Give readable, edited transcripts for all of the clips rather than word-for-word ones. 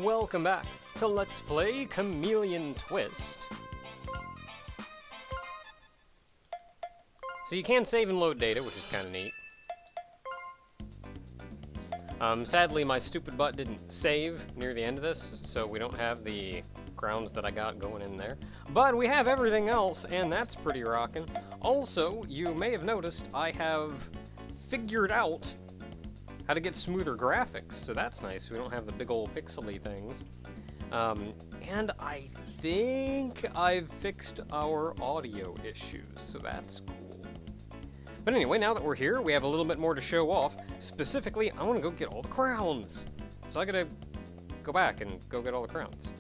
Welcome back to Let's Play Chameleon Twist. So you can save and load data, which is kind of neat. Sadly, my stupid butt didn't save near the end of this, so we don't have the crowns that I got going in there. But we have everything else, and that's pretty rockin'. Also, you may have noticed I have figured out how to get smoother graphics, so that's nice. We don't have the big old pixely things. And I think I've fixed our audio issues, so that's cool. But anyway, now that we're here, we have a little bit more to show off. Specifically, I want to go get all the crowns. So I gotta go back and go get all the crowns.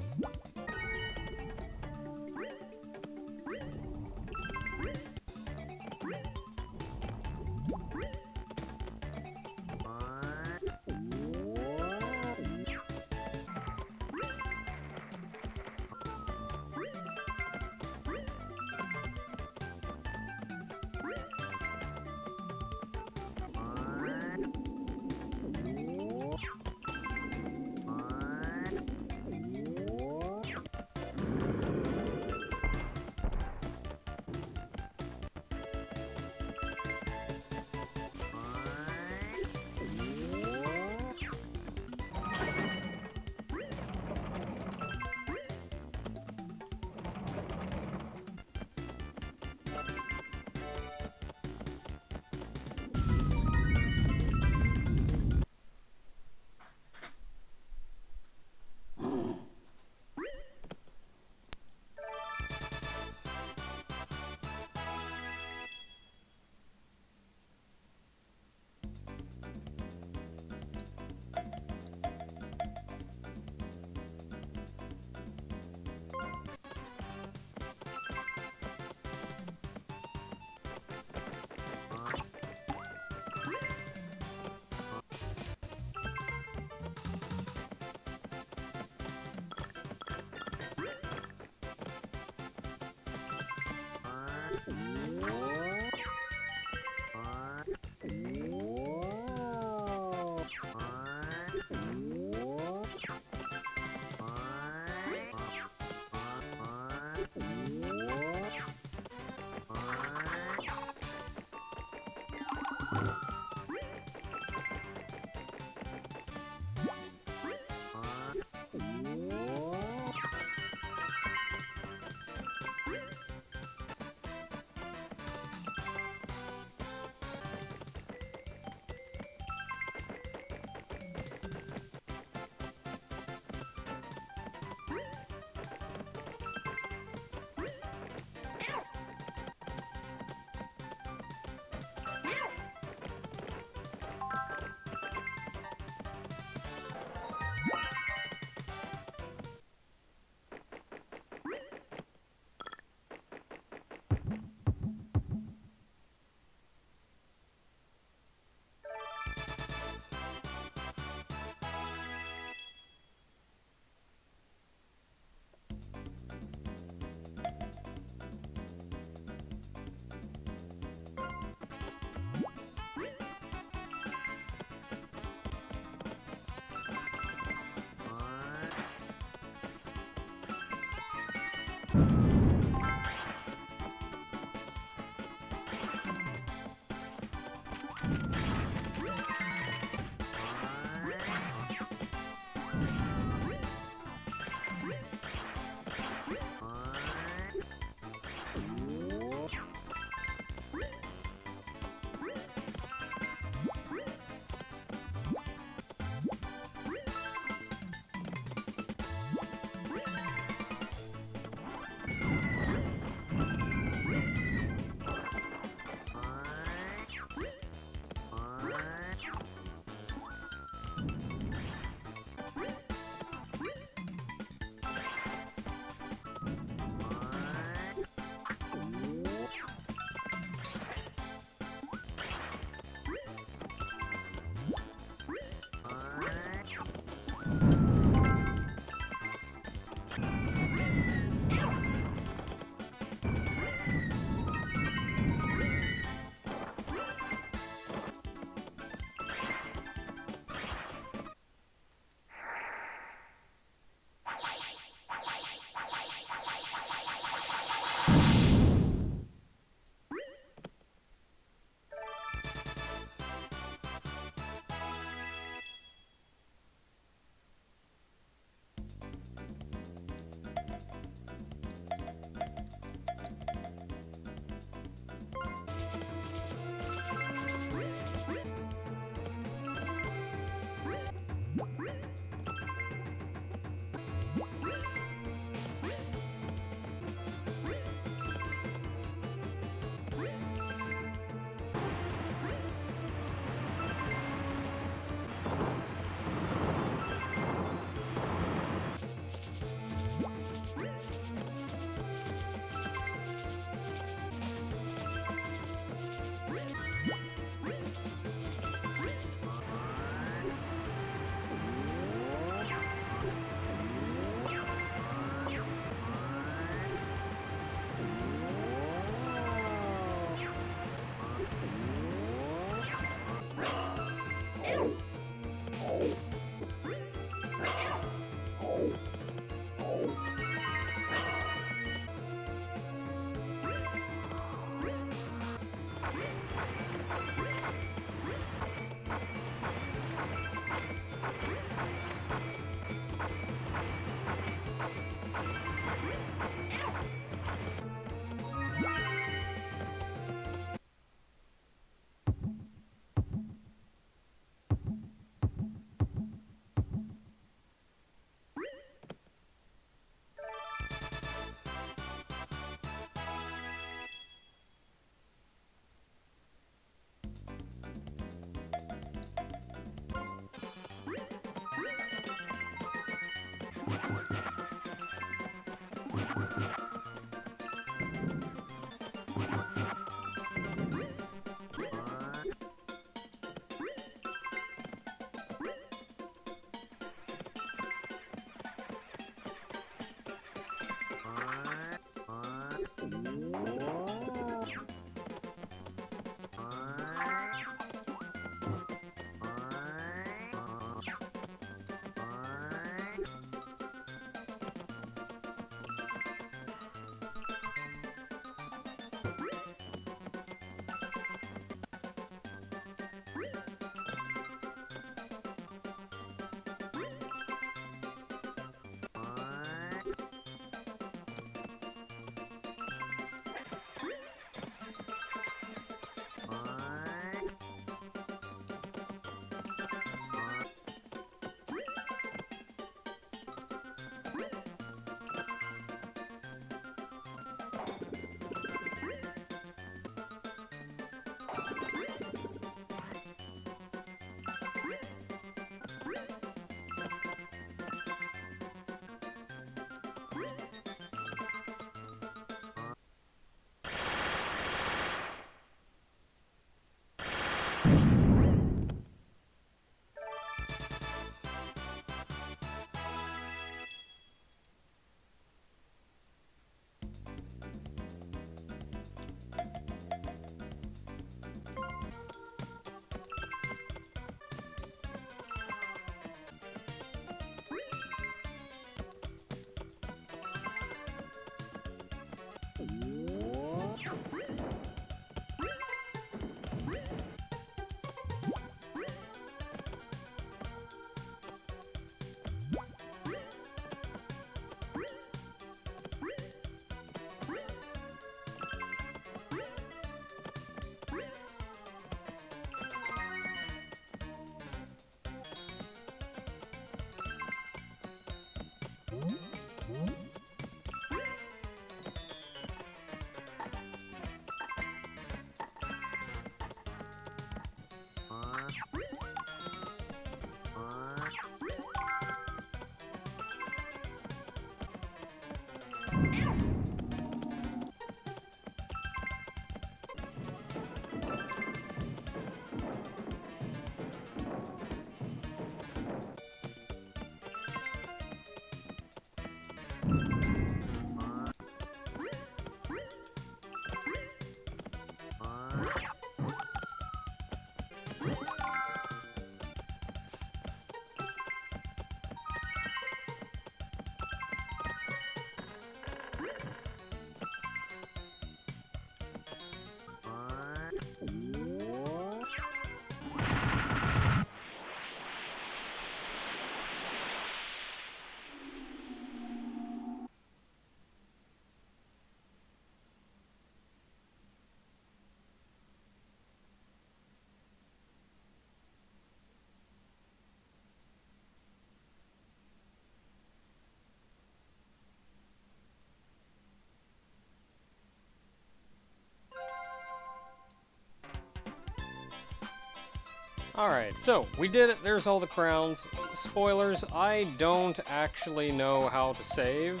Alright, so we did it. There's all the crowns. Spoilers, I don't actually know how to save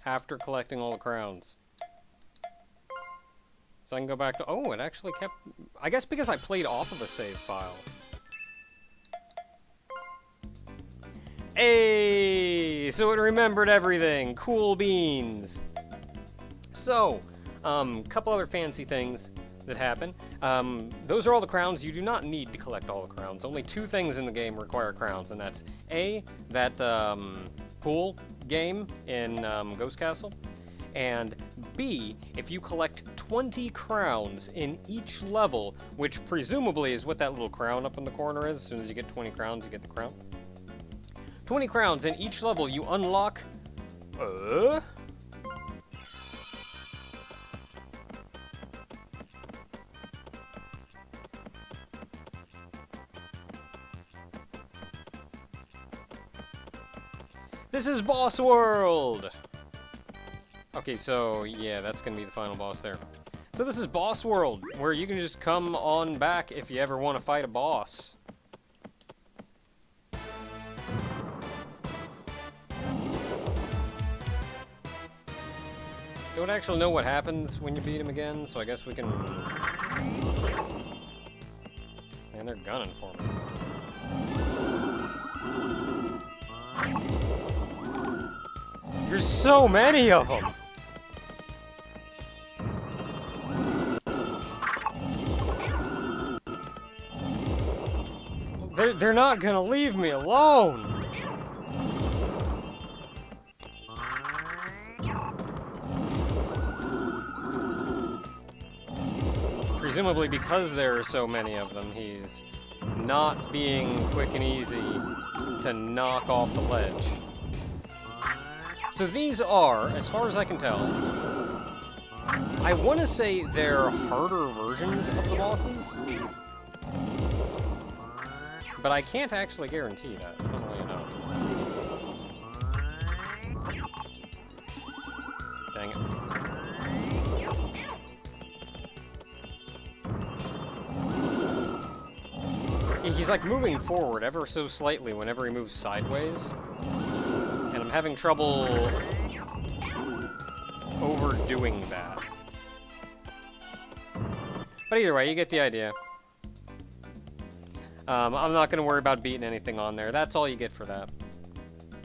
after collecting all the crowns. So I can go back to... Oh, it actually kept... I guess because I played off of a save file. Hey! So it remembered everything. Cool beans. So, couple other fancy things that happen. Those are all the crowns. You do not need to collect all the crowns. Only two things in the game require crowns, and that's A, that pool game in Ghost Castle, and B, if you collect 20 crowns in each level, which presumably is what that little crown up in the corner is. As soon as you get 20 crowns, you get the crown. 20 crowns in each level, you unlock... This is Boss World! Okay, so, yeah, that's gonna be the final boss there. So this is Boss World, where you can just come on back if you ever want to fight a boss. Don't actually know what happens when you beat him again, so I guess we can... Man, they're gunning for me. There's so many of them! They're not gonna leave me alone! Presumably because there are so many of them, he's not being quick and easy to knock off the ledge. So these are, as far as I can tell, I want to say they're harder versions of the bosses, but I can't actually guarantee that, funnily enough. Dang it. He's like moving forward ever so slightly whenever he moves sideways, and I'm having trouble overdoing that. But either way, you get the idea. I'm not going to worry about beating anything on there. That's all you get for that.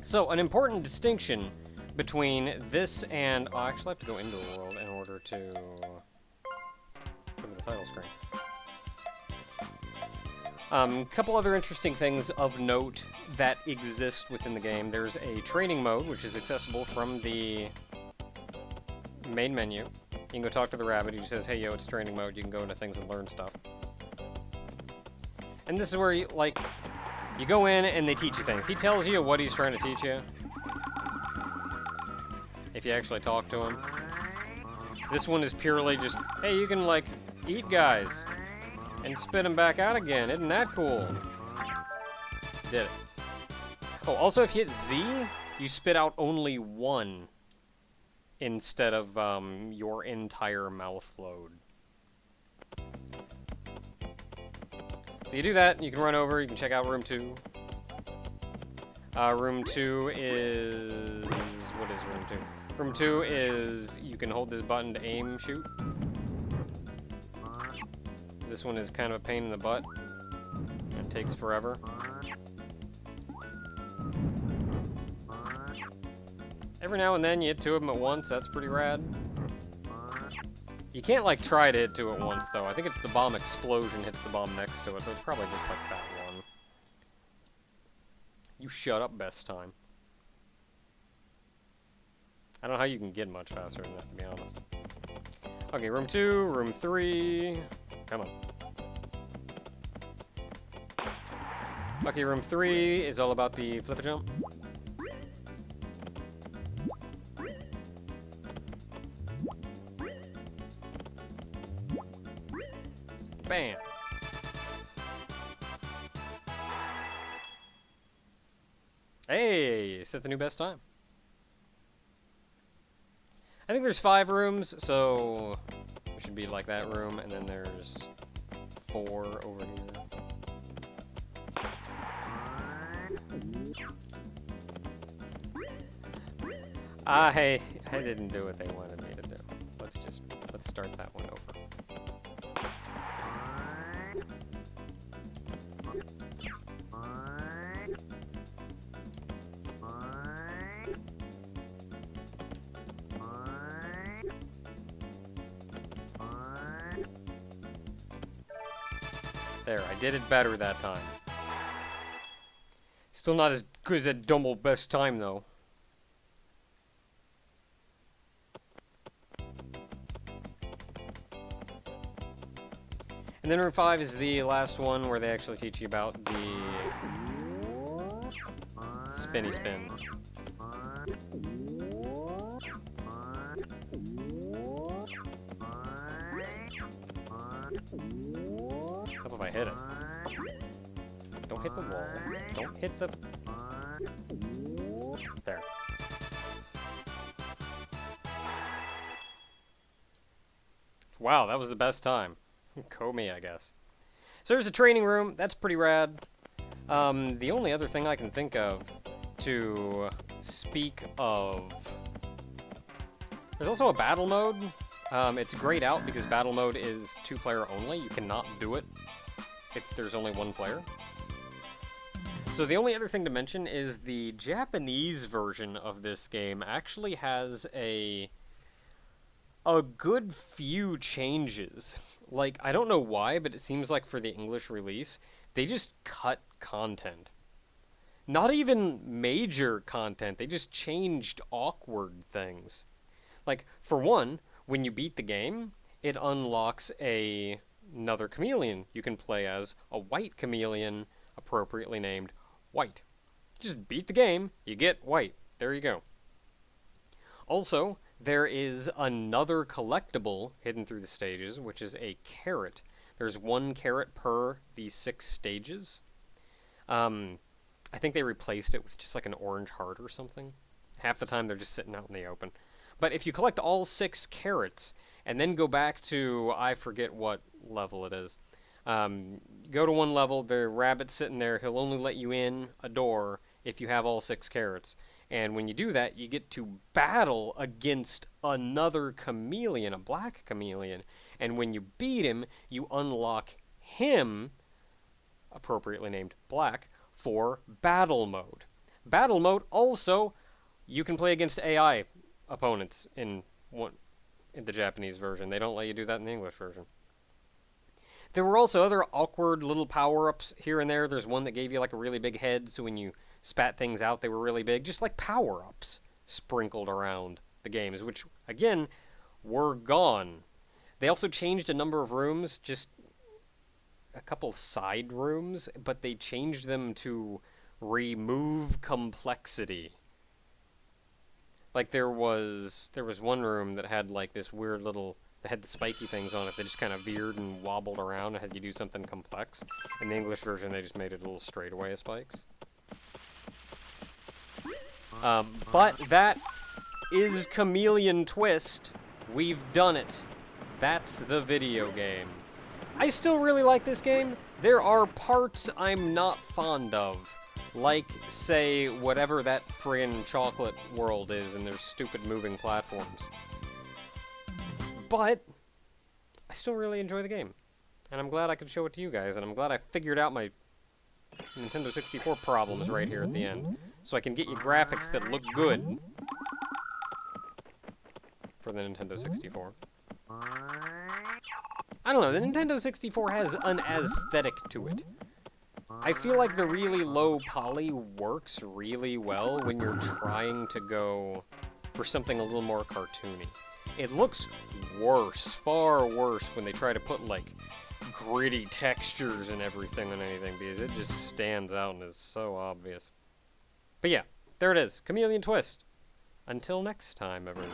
So, an important distinction between this and... Oh, actually, I have to go into the world in order to go to the title screen. Couple other interesting things of note that exist within the game. There's a training mode, which is accessible from the main menu. You can go talk to the rabbit. He says, hey, yo, it's training mode. You can go into things and learn stuff. And this is where, you go in and they teach you things. He tells you what he's trying to teach you, if you actually talk to him. This one is purely just, hey, you can, eat guys and spit them back out again. Isn't that cool? Did it. Oh, also, if you hit Z, you spit out only one instead of your entire mouth load. So you do that, you can run over, you can check out room 2. Room 2 is... What is room 2? Room 2 is you can hold this button to aim, shoot. This one is kind of a pain in the butt. It takes forever. Every now and then you hit 2 of them at once, that's pretty rad. You can't, try to hit 2 at once, though. I think it's the bomb explosion hits the bomb next to it, so it's probably just that one. You shut up, best time. I don't know how you can get much faster than that, to be honest. Okay, room 2, room 3... Come on. Okay, room 3 is all about the flip-a-jump. Bam! Hey! Set the new best time. I think there's 5 rooms, so it should be like that room, and then there's 4 over here. I didn't do what they wanted me to do. Let's start that one over. There, I did it better that time. Still not as good as that Dumble best time, though. And then room 5 is the last one where they actually teach you about the spinny spin. How if I hit it? Don't hit the wall. Don't hit the... There. Wow, that was the best time. Comey, I guess. So there's a training room. That's pretty rad. The only other thing I can think of to speak of There's also a battle mode. It's grayed out because battle mode is 2-player only. You cannot do it if there's only 1 player. So the only other thing to mention is the Japanese version of this game actually has a good few changes. Like, I don't know why, but it seems like for the English release, they just cut content. Not even major content, they just changed awkward things. Like, for one, when you beat the game, it unlocks another chameleon you can play as, a white chameleon, appropriately named White. Just beat the game, you get White. There you go. Also, there is another collectible hidden through the stages, which is a carrot. There's 1 carrot per these 6 stages. I think they replaced it with just like an orange heart or something. Half the time they're just sitting out in the open. But if you collect all 6 carrots, and then go back to, I forget what level it is, go to 1 level, the rabbit's sitting there, he'll only let you in a door if you have all 6 carrots. And when you do that, you get to battle against another chameleon, a black chameleon. And when you beat him, you unlock him, appropriately named Black, for battle mode. Battle mode also, you can play against AI opponents in the Japanese version. They don't let you do that in the English version. There were also other awkward little power-ups here and there. There's one that gave you like a really big head, so when you spat things out, they were really big. Just like power-ups sprinkled around the games, which, again, were gone. They also changed a number of rooms, just a couple side rooms, but they changed them to remove complexity. Like there was one room that had like this weird little, that had the spiky things on it that just kind of veered and wobbled around and had you do something complex. In the English version, they just made it a little straightaway spikes. But that is Chameleon Twist. We've done it. That's the video game. I still really like this game. There are parts I'm not fond of. Like, say, whatever that friggin' chocolate world is and their stupid moving platforms. But I still really enjoy the game. And I'm glad I could show it to you guys, and I'm glad I figured out my Nintendo 64 problems right here at the end. So I can get you graphics that look good for the Nintendo 64. I don't know, the Nintendo 64 has an aesthetic to it. I feel like the really low poly works really well when you're trying to go for something a little more cartoony. It looks worse, far worse, when they try to put, like, gritty textures and everything on anything, because it just stands out and is so obvious. But yeah, there it is, Chameleon Twist. Until next time, everyone.